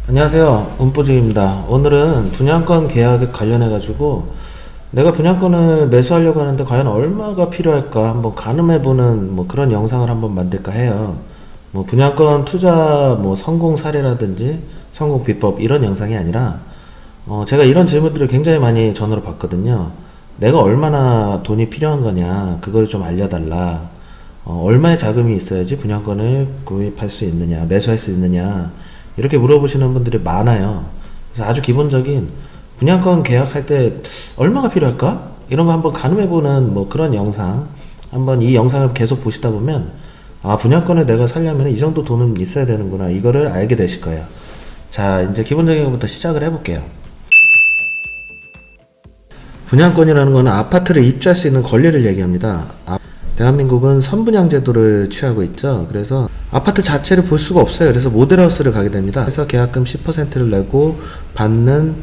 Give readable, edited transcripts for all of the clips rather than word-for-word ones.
안녕하세요. 운보증입니다. 오늘은 분양권 계약에 관련해 가지고 내가 분양권을 매수하려고 하는데 과연 얼마가 필요할까 한번 가늠해보는 그런 영상을 한번 만들까 해요. 분양권 투자 성공 사례라든지 성공 비법 이런 영상이 아니라 제가 이런 질문들을 굉장히 많이 전화로 받거든요. 내가 얼마나 돈이 필요한 거냐 그걸 좀 알려달라. 얼마의 자금이 있어야지 분양권을 구입할 수 있느냐 매수할 수 있느냐 이렇게 물어보시는 분들이 많아요. 그래서 아주 기본적인 분양권 계약할 때 얼마가 필요할까? 이런 거 한번 가늠해보는 그런 영상, 한번 이 영상을 계속 보시다 보면 아, 분양권을 내가 살려면 이 정도 돈은 있어야 되는구나 이거를 알게 되실 거예요. 자, 이제 기본적인 것부터 시작을 해볼게요. 분양권이라는 거는 아파트를 입주할 수 있는 권리를 얘기합니다. 대한민국은 선분양 제도를 취하고 있죠. 그래서 아파트 자체를 볼 수가 없어요. 그래서 모델하우스를 가게 됩니다. 그래서 계약금 10%를 내고 받는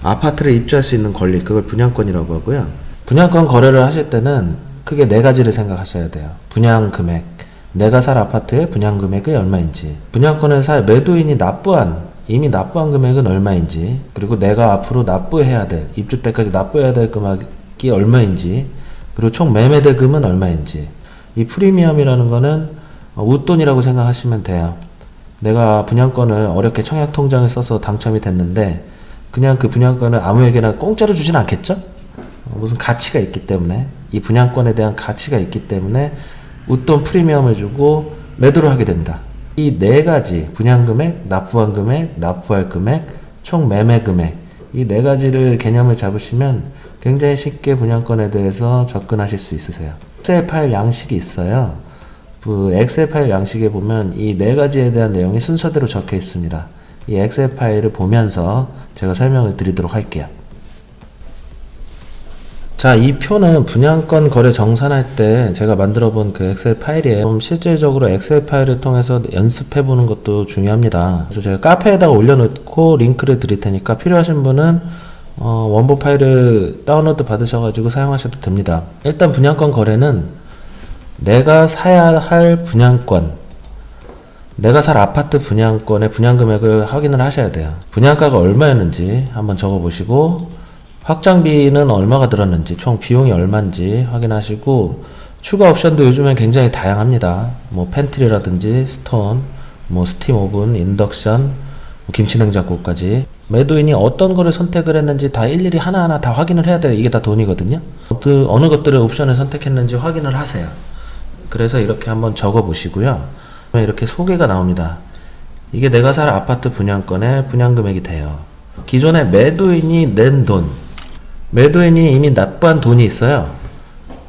아파트를 입주할 수 있는 권리, 그걸 분양권이라고 하고요. 분양권 거래를 하실 때는 크게 네 가지를 생각하셔야 돼요. 분양 금액, 내가 살 아파트의 분양 금액이 얼마인지, 분양권을 살 매도인이 이미 납부한 금액은 얼마인지, 그리고 내가 앞으로 납부해야 될, 입주 때까지 납부해야 될 금액이 얼마인지, 그리고 총 매매 대금은 얼마인지. 이 프리미엄이라는 거는 웃돈이라고 생각하시면 돼요. 내가 분양권을 어렵게 청약통장을 써서 당첨이 됐는데 그냥 그 분양권을 아무에게나 공짜로 주진 않겠죠? 무슨 가치가 있기 때문에, 이 분양권에 대한 가치가 있기 때문에 웃돈 프리미엄을 주고 매도를 하게 됩니다. 이 네 가지, 분양금액, 납부한 금액, 납부할 금액, 총 매매 금액, 이 네 가지를 개념을 잡으시면 굉장히 쉽게 분양권에 대해서 접근하실 수 있으세요. 엑셀 파일 양식이 있어요. 그 엑셀 파일 양식에 보면 이 네 가지에 대한 내용이 순서대로 적혀 있습니다. 이 엑셀 파일을 보면서 제가 설명을 드리도록 할게요. 자, 이 표는 분양권 거래 정산할 때 제가 만들어 본 그 엑셀 파일이에요. 좀 실질적으로 엑셀 파일을 통해서 연습해 보는 것도 중요합니다. 그래서 제가 카페에다가 올려놓고 링크를 드릴 테니까 필요하신 분은 원본 파일을 다운로드 받으셔가지고 사용하셔도 됩니다. 일단 분양권 거래는 내가 사야 할 분양권, 내가 살 아파트 분양권의 분양 금액을 확인을 하셔야 돼요. 분양가가 얼마였는지 한번 적어보시고, 확장비는 얼마가 들었는지, 총 비용이 얼마인지 확인하시고, 추가 옵션도 요즘엔 굉장히 다양합니다. 팬트리라든지 스톤, 스팀 오븐, 인덕션, 김치냉장고까지. 매도인이 어떤 거를 선택을 했는지 다 일일이 하나하나 다 확인을 해야 돼요. 이게 다 돈이거든요. 어느 것들을 옵션을 선택했는지 확인을 하세요. 그래서 이렇게 한번 적어 보시고요. 이렇게 소개가 나옵니다. 이게 내가 살 아파트 분양권의 분양 금액이 돼요. 기존에 매도인이 낸 돈, 매도인이 이미 납부한 돈이 있어요.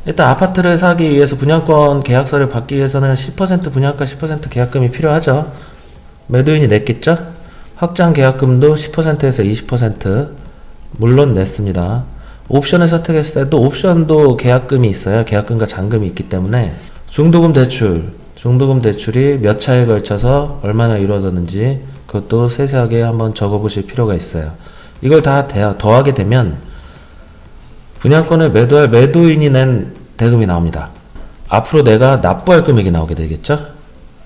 일단 아파트를 사기 위해서 분양권 계약서를 받기 위해서는 10% 분양가 10% 계약금이 필요하죠. 매도인이 냈겠죠? 확장 계약금도 10%에서 20% 물론 냈습니다. 옵션을 선택했을 때도 옵션도 계약금이 있어요. 계약금과 잔금이 있기 때문에 중도금 대출이 몇 차에 걸쳐서 얼마나 이루어졌는지 그것도 세세하게 한번 적어보실 필요가 있어요. 이걸 다 더하게 되면 분양권을 매도할 매도인이 낸 대금이 나옵니다. 앞으로 내가 납부할 금액이 나오게 되겠죠?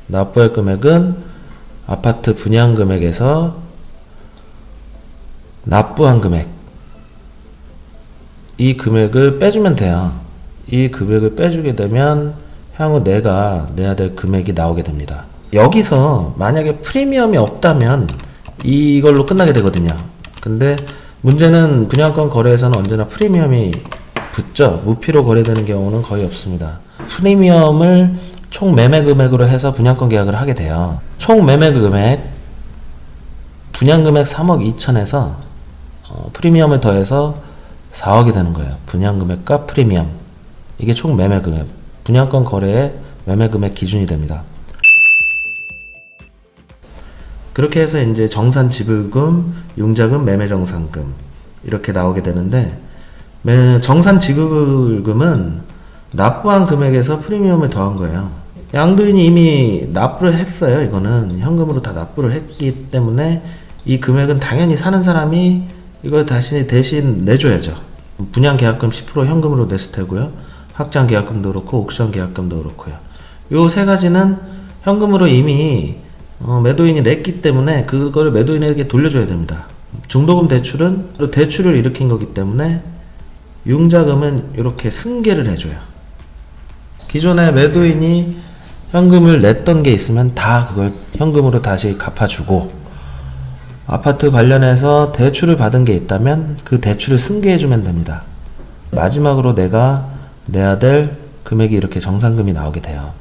납부할 금액은 아파트 분양 금액에서 납부한 금액, 이 금액을 빼주면 돼요. 이 금액을 빼주게 되면 향후 내가 내야 될 금액이 나오게 됩니다. 여기서 만약에 프리미엄이 없다면 이걸로 끝나게 되거든요. 근데 문제는 분양권 거래에서는 언제나 프리미엄이 붙죠. 무피로 거래되는 경우는 거의 없습니다. 프리미엄을 총 매매 금액으로 해서 분양권 계약을 하게 돼요. 총 매매 금액, 분양 금액 3억 2천에서 프리미엄을 더해서 4억이 되는 거예요. 분양 금액과 프리미엄. 이게 총 매매 금액. 분양권 거래의 매매 금액 기준이 됩니다. 그렇게 해서 이제 정산 지불금, 융자금, 매매 정산금 이렇게 나오게 되는데, 정산 지불금은 납부한 금액에서 프리미엄을 더한 거예요. 양도인이 이미 납부를 했어요. 이거는 현금으로 다 납부를 했기 때문에 이 금액은 당연히 사는 사람이 이걸 대신 내줘야죠. 분양 계약금 10% 현금으로 냈을 테고요. 확장 계약금도 그렇고 옥션 계약금도 그렇고요. 요 세 가지는 현금으로 이미 매도인이 냈기 때문에 그거를 매도인에게 돌려줘야 됩니다. 중도금 대출은 대출을 일으킨 거기 때문에 융자금은 이렇게 승계를 해줘요. 기존에 매도인이 현금을 냈던 게 있으면 다 그걸 현금으로 다시 갚아주고, 아파트 관련해서 대출을 받은 게 있다면 그 대출을 승계해주면 됩니다. 마지막으로 내가 내야 될 금액이 이렇게 정산금이 나오게 돼요.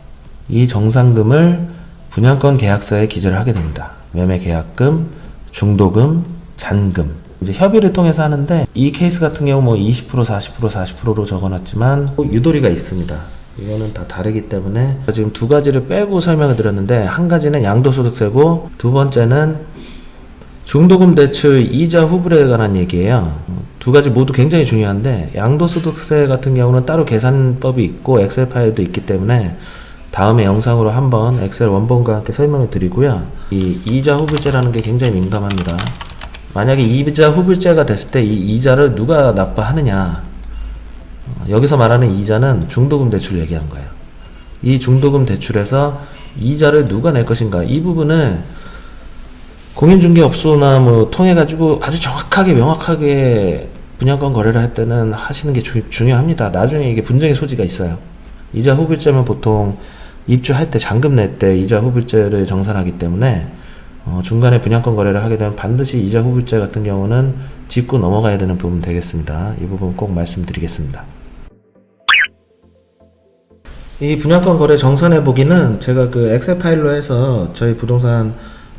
이 정산금을 분양권 계약서에 기재를 하게 됩니다. 매매 계약금, 중도금, 잔금. 이제 협의를 통해서 하는데, 이 케이스 같은 경우 뭐 20%, 40%, 40%로 적어놨지만 유도리가 있습니다. 이거는 다 다르기 때문에 지금 두 가지를 빼고 설명을 드렸는데, 한 가지는 양도소득세고 두 번째는 중도금 대출 이자 후불에 관한 얘기예요. 두 가지 모두 굉장히 중요한데, 양도소득세 같은 경우는 따로 계산법이 있고 엑셀 파일도 있기 때문에 다음에 영상으로 한번 엑셀 원본과 함께 설명을 드리고요. 이 이자 후불제라는 게 굉장히 민감합니다. 만약에 이자 후불제가 됐을 때 이 이자를 누가 납부하느냐, 여기서 말하는 이자는 중도금 대출 얘기한 거예요. 이 중도금 대출에서 이자를 누가 낼 것인가, 이 부분을 공인중개업소나 뭐 통해 가지고 아주 정확하게 명확하게 분양권 거래를 할 때는 하시는 게 중요합니다. 나중에 이게 분쟁의 소지가 있어요. 이자 후불제면 보통 입주할 때, 잔금 낼 때 이자 후불제를 정산하기 때문에 중간에 분양권 거래를 하게 되면 반드시 이자 후불제 같은 경우는 짚고 넘어가야 되는 부분 되겠습니다. 이 부분 꼭 말씀드리겠습니다. 이 분양권 거래 정산해 보기는 제가 그 엑셀 파일로 해서 저희 부동산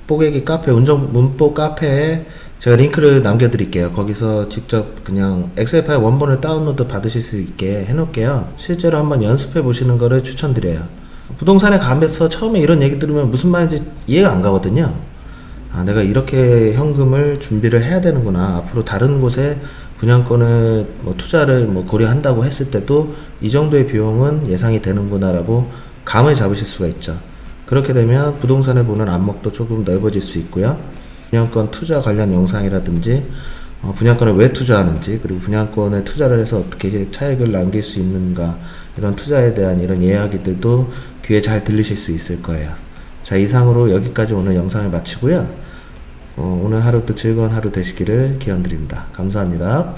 뽀개기 카페, 운정 문법 카페에 제가 링크를 남겨드릴게요. 거기서 직접 그냥 엑셀 파일 원본을 다운로드 받으실 수 있게 해놓을게요. 실제로 한번 연습해 보시는 거를 추천드려요. 부동산에 가면서 처음에 이런 얘기 들으면 무슨 말인지 이해가 안 가거든요. 아, 내가 이렇게 현금을 준비를 해야 되는구나. 앞으로 다른 곳에 분양권을 투자를 고려한다고 했을 때도 이 정도의 비용은 예상이 되는구나 라고 감을 잡으실 수가 있죠. 그렇게 되면 부동산을 보는 안목도 조금 넓어질 수 있고요. 분양권 투자 관련 영상이라든지 분양권을 왜 투자하는지, 그리고 분양권에 투자를 해서 어떻게 차익을 남길 수 있는가, 이런 투자에 대한 이런 이야기들도 귀에 잘 들리실 수 있을 거예요. 자, 이상으로 여기까지 오늘 영상을 마치고요. 오늘 하루도 즐거운 하루 되시기를 기원드립니다. 감사합니다.